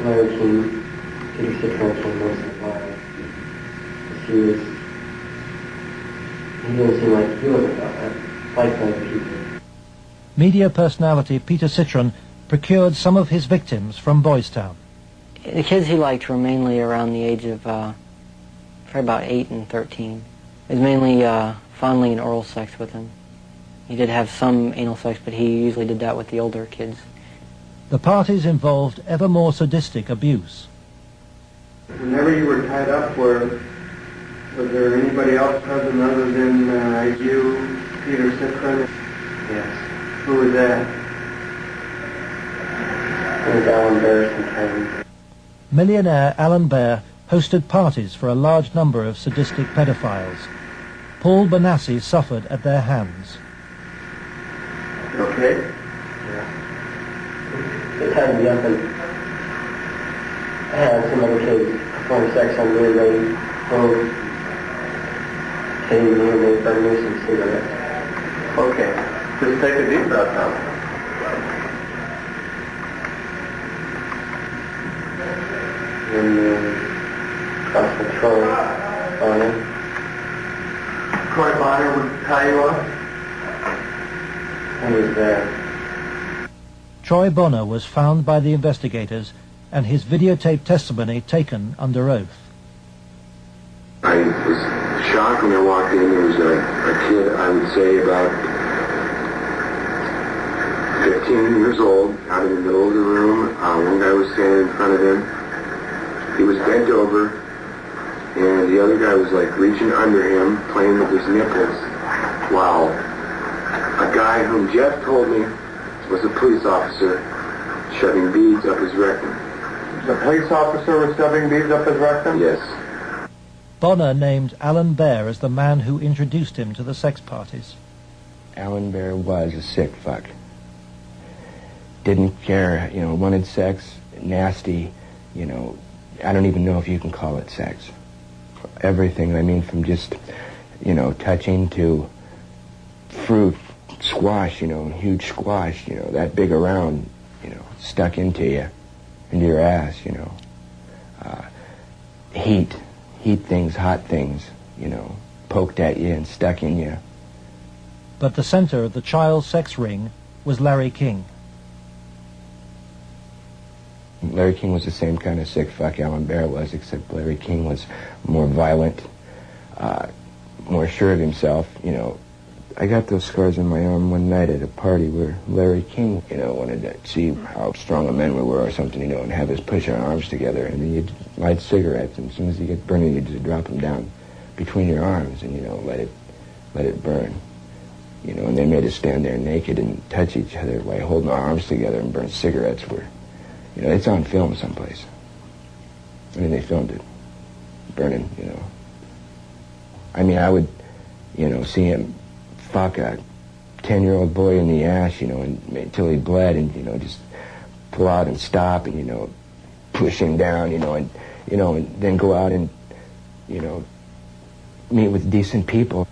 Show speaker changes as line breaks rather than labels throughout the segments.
Larry King, Peter Citron, most of the time. He didn't seem like he wasn't like other people.
Media personality Peter Citron procured some of his victims from Boys Town.
The kids he liked were mainly around the age of probably about 8 and 13. It was mainly fondling and oral sex with them. He did have some anal sex, but he usually did that with the older kids.
The parties involved ever more sadistic abuse.
Whenever you were tied up, was there anybody else present other than you, Peter Citron?
Yes.
Who was that?
It was Alan Bear sometimes.
Millionaire Alan Bear hosted parties for a large number of sadistic pedophiles. Paul Benassi suffered at their hands.
You okay?
Yeah. They tied me up and I had some other kids perform sex on me and they came me and they burned me some cigarettes.
Okay. Just take a deep breath now.
And cross with Troy Bonner.
Troy Bonner would tie you up?
He was there.
Troy Bonner was found by the investigators and his videotaped testimony taken under oath.
I was shocked when I walked in. There was a kid, I would say about 15 years old, out in the middle of the room. One guy was standing in front of him. He was bent over, and the other guy was like reaching under him, playing with his nipples, while a guy whom Jeff told me was a police officer shoving beads up his rectum.
The police officer was shoving beads up his rectum?
Yes.
Bonner named Alan Bear as the man who introduced him to the sex parties.
Alan Bear was a sick fuck. Didn't care, wanted sex, nasty, I don't even know if you can call it sex. Everything, I mean, from just, touching to fruit, squash, huge squash, that big around, stuck into you, into your ass, heat things, hot things, poked at you and stuck in you.
But the center of the child sex ring was Larry King.
Larry King was the same kind of sick fuck Alan Bear was, except Larry King was more violent, more sure of himself. I got those scars on my arm one night at a party where Larry King, wanted to see how strong a man we were or something, and have us push our arms together, and then you'd light cigarettes, and as soon as you get burning, you just drop them down between your arms and, let it burn. And they made us stand there naked and touch each other while holding our arms together and burn cigarettes. It's on film someplace. I mean, they filmed it, burning, I mean, I would, see him fuck a 10-year-old boy in the ass, until he bled, and, just pull out and stop, and, push him down, and then go out and, meet with decent people.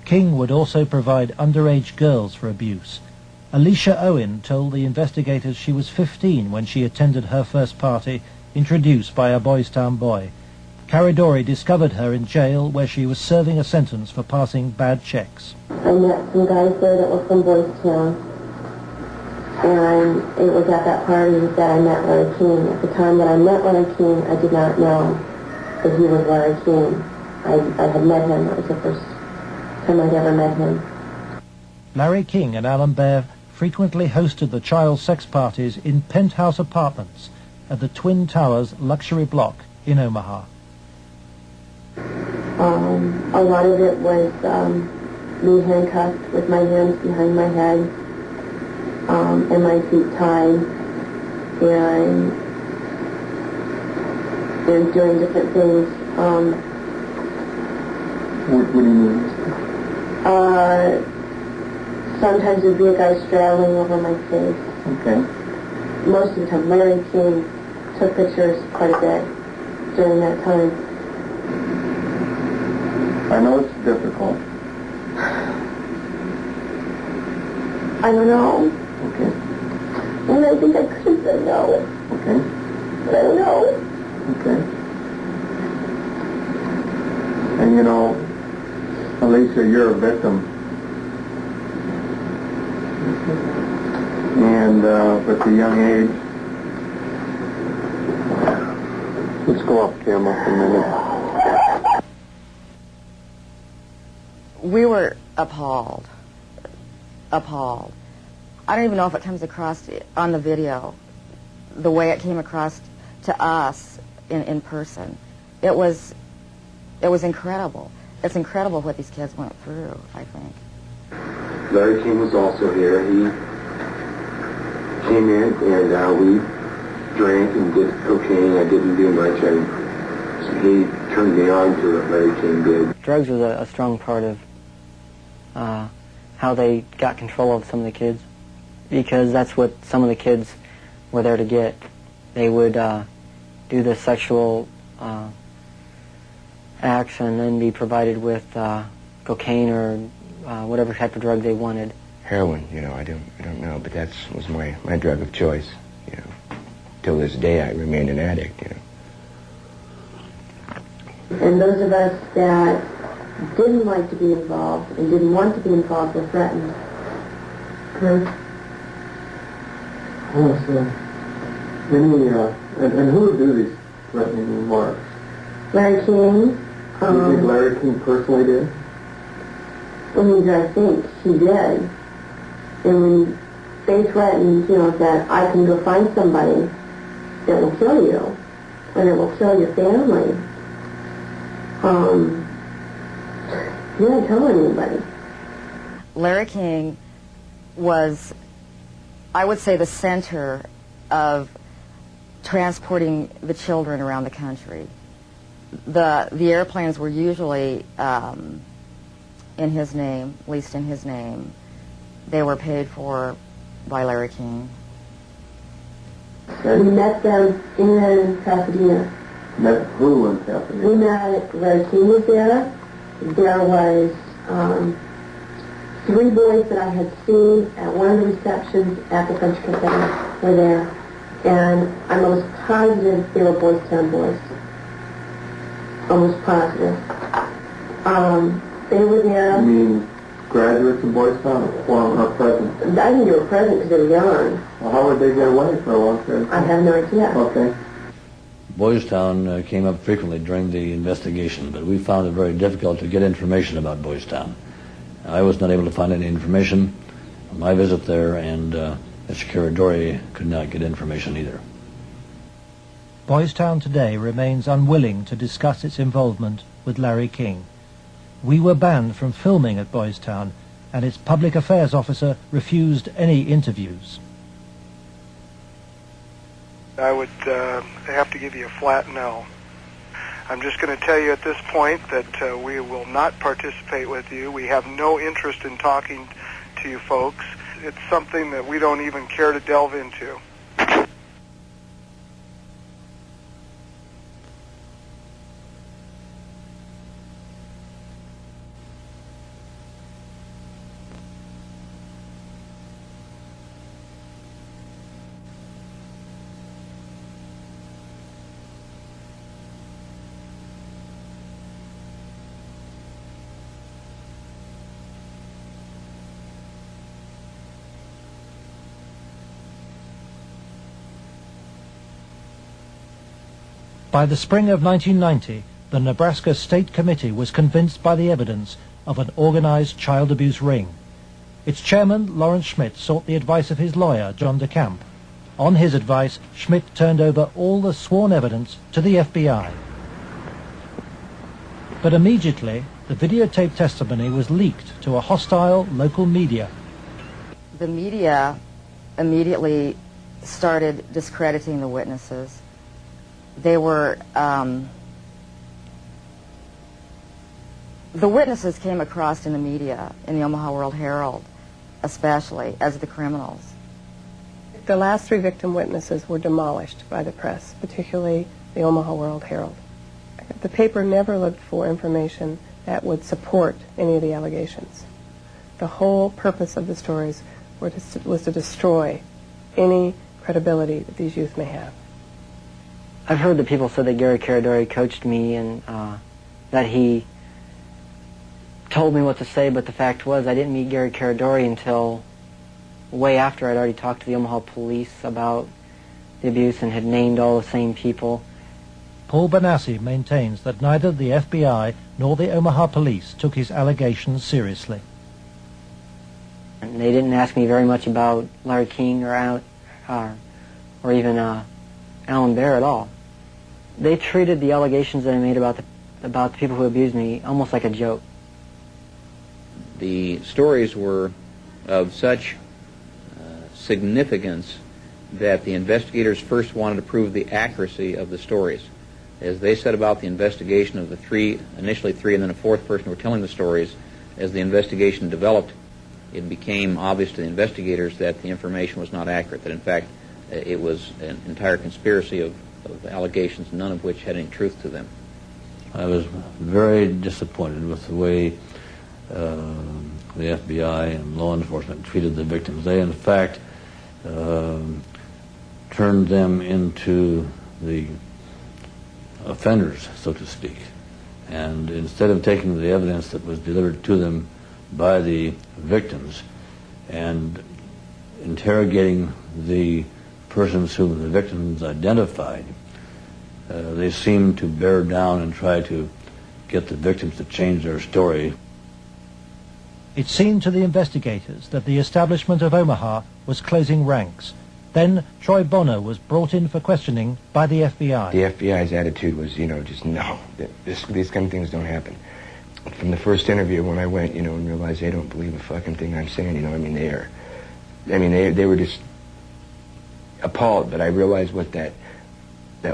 King would also provide underage girls for abuse. Alicia Owen told the investigators she was 15 when she attended her first party, introduced by a Boys Town boy. Caridori discovered her in jail where she was serving a sentence for passing bad checks.
I met some guys there that were from Boys Town, and it was at that party that I met Larry King. At the time that I met Larry King, I did not know that he was Larry King. I had met him. That was the first time I'd ever met him.
Larry King and Alan Bear frequently hosted the child sex parties in penthouse apartments at the Twin Towers luxury block in Omaha.
A lot of it was me handcuffed with my hands behind my head and my feet tied and doing different things.
What do you mean?
Sometimes there'd be a guy straddling over my face.
Okay.
Most of the time, Larry King took pictures quite a bit during that time.
I know it's difficult.
I don't know.
Okay.
And I think I could have said no.
Okay. Okay. And you know, Alicia, you're a victim. And with a young age, let's go off camera for a minute.
We were appalled. Appalled. I don't even know if it comes across on the video the way it came across to us in person. It was incredible. It's incredible what these kids went through, I think.
Larry King was also here. He came in and we drank and did cocaine. I didn't do much. He turned me on to what Larry King did.
Drugs was a strong part of how they got control of some of the kids, because that's what some of the kids were there to get. They would do the sexual acts and then be provided with cocaine or whatever type of drug they wanted.
Heroin, you know, I don't know, but that was my drug of choice, you know. Till this day, I remained an addict, you know.
And those of us that didn't like to be involved and didn't want to be involved were threatened.
Okay. Oh, so, and who would do these threatening remarks?
Larry King.
Do you think Larry King personally did?
I think he did. And when they threatened, you know, that I can go find somebody that will kill you, and it will kill your family, he didn't tell anybody.
Larry King was, I would say, the center of transporting the children around the country. The airplanes were usually in his name, at least in his name. They were paid for by Larry King.
We met them in Pasadena.
Met who in Pasadena?
We met, Larry King was there. There was 3 boys that I had seen at one of the receptions at the French Cafe were there. And I'm almost positive they were Boys Town boys. Almost positive. They were there.
You mean graduates of Boys Town or present?
I think they were present because they were young.
Well, how would they get away for a long period of time?
I have no idea.
Okay.
Boys Town came up frequently during the investigation, but we found it very difficult to get information about Boys Town. I was not able to find any information on my visit there, and Mr. Caradori could not get information either.
Boys Town today remains unwilling to discuss its involvement with Larry King. We were banned from filming at Boys Town, and its public affairs officer refused any interviews.
I would have to give you a flat no. I'm just going to tell you at this point that we will not participate with you. We have no interest in talking to you folks. It's something that we don't even care to delve into.
By the spring of 1990, the Nebraska State Committee was convinced by the evidence of an organized child abuse ring. Its chairman, Lawrence Schmidt, sought the advice of his lawyer, John DeCamp. On his advice, Schmidt turned over all the sworn evidence to the FBI. But immediately, the videotaped testimony was leaked to a hostile local media.
The media immediately started discrediting the witnesses. They were, the witnesses came across in the media, in the Omaha World Herald, especially, as the criminals.
The last 3 victim witnesses were demolished by the press, particularly the Omaha World Herald. The paper never looked for information that would support any of the allegations. The whole purpose of the stories was to destroy any credibility that these youth may have.
I've heard that people said that Gary Caradori coached me and that he told me what to say, but the fact was I didn't meet Gary Caradori until way after I'd already talked to the Omaha police about the abuse and had named all the same people.
Paul Benassi maintains that neither the FBI nor the Omaha police took his allegations seriously.
And they didn't ask me very much about Larry King or even Alan Bear at all. They treated the allegations that I made about the people who abused me almost like a joke.
The stories were of such significance that the investigators first wanted to prove the accuracy of the stories. As they set about the investigation of the initially three and then a fourth person who were telling the stories, as the investigation developed, it became obvious to the investigators that the information was not accurate, that in fact it was an entire conspiracy of allegations, none of which had any truth to them.
I was very disappointed with the way the FBI and law enforcement treated the victims. They, in fact, turned them into the offenders, so to speak. And instead of taking the evidence that was delivered to them by the victims and interrogating the persons whom the victims identified, they seemed to bear down and try to get the victims to change their story.
It seemed to the investigators that the establishment of Omaha was closing ranks. Then Troy Bonner was brought in for questioning by the FBI.
The FBI's attitude was, just no, these kind of things don't happen. From the first interview when I went, and realized they don't believe a fucking thing I'm saying, they were just appalled. But I realized what that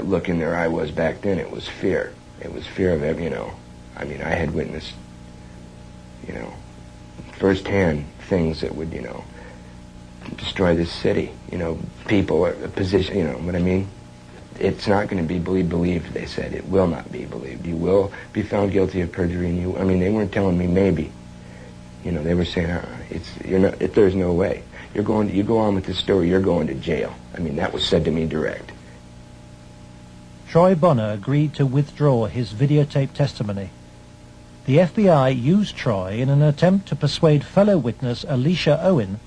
look in their eye was back then. It was fear. It was fear of it, I had witnessed, firsthand things that would, destroy this city, people, a position, what I mean? It's not going to be believed, they said. It will not be believed. You will be found guilty of perjury, and they weren't telling me maybe. They were saying, there's no way. You go on with this story, you're going to jail. That was said to me direct.
Troy Bonner agreed to withdraw his videotape testimony. The FBI used Troy in an attempt to persuade fellow witness Alicia Owen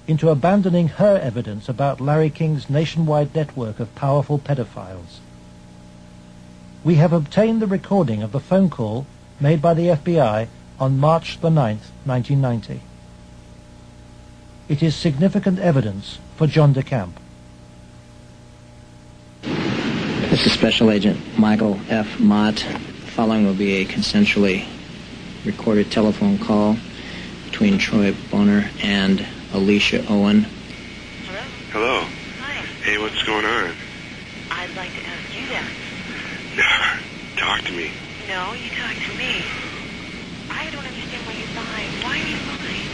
into abandoning her evidence about Larry King's nationwide network of powerful pedophiles. We have obtained the recording of the phone call made by the FBI on March the 9th, 1990. It is significant evidence for John DeCamp.
This is Special Agent Michael F. Mott. Following will be a consensually recorded telephone call between Troy Bonner and Alicia Owen.
Hello.
Hi.
Hey, what's going on?
I'd like to ask you that.
Talk to me.
No, you talk to me. I don't understand why you're lying. Why are you lying?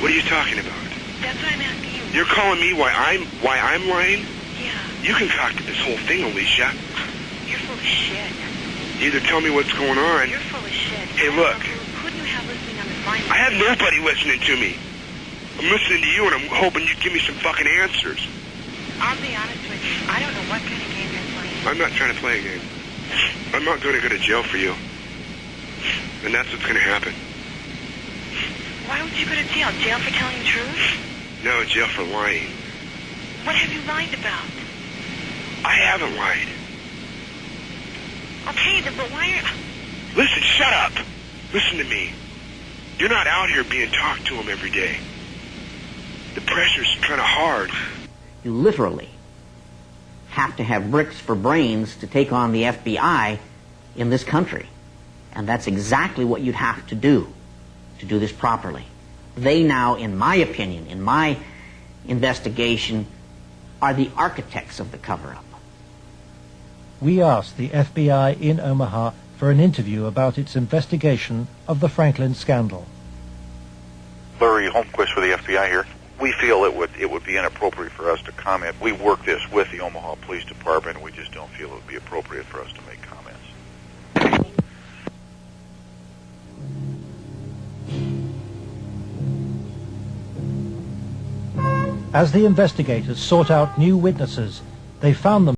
What are you talking about?
That's what I'm asking you.
You're calling me why I'm lying?
Yeah.
You concocted this whole thing, Alicia.
You're full of shit.
Either tell me what's going on.
You're full of shit.
Hey, look.
Who do you have listening on this line?
I have nobody listening to me. I'm listening to you, and I'm hoping you give me some fucking answers.
I'll be honest with you. I don't know what kind of game you're playing.
I'm not trying to play a game. I'm not going to go to jail for you. And that's what's going to happen.
Why would you go to jail? Jail for telling the truth?
No, jail for lying.
What have you lied about?
I haven't lied.
Okay, then, but why are...
Listen, shut up. Listen to me. You're not out here being talked to them every day. The pressure's kind of hard.
You literally have to have bricks for brains to take on the FBI in this country. And that's exactly what you'd have to do this properly. They now, in my opinion, in my investigation, are the architects of the cover-up.
We asked the FBI in Omaha for an interview about its investigation of the Franklin scandal.
Larry Holmquist with the FBI here. We feel it would be inappropriate for us to comment. We work this with the Omaha Police Department, and we just don't feel it would be appropriate for us to make comments.
As the investigators sought out new witnesses, they found them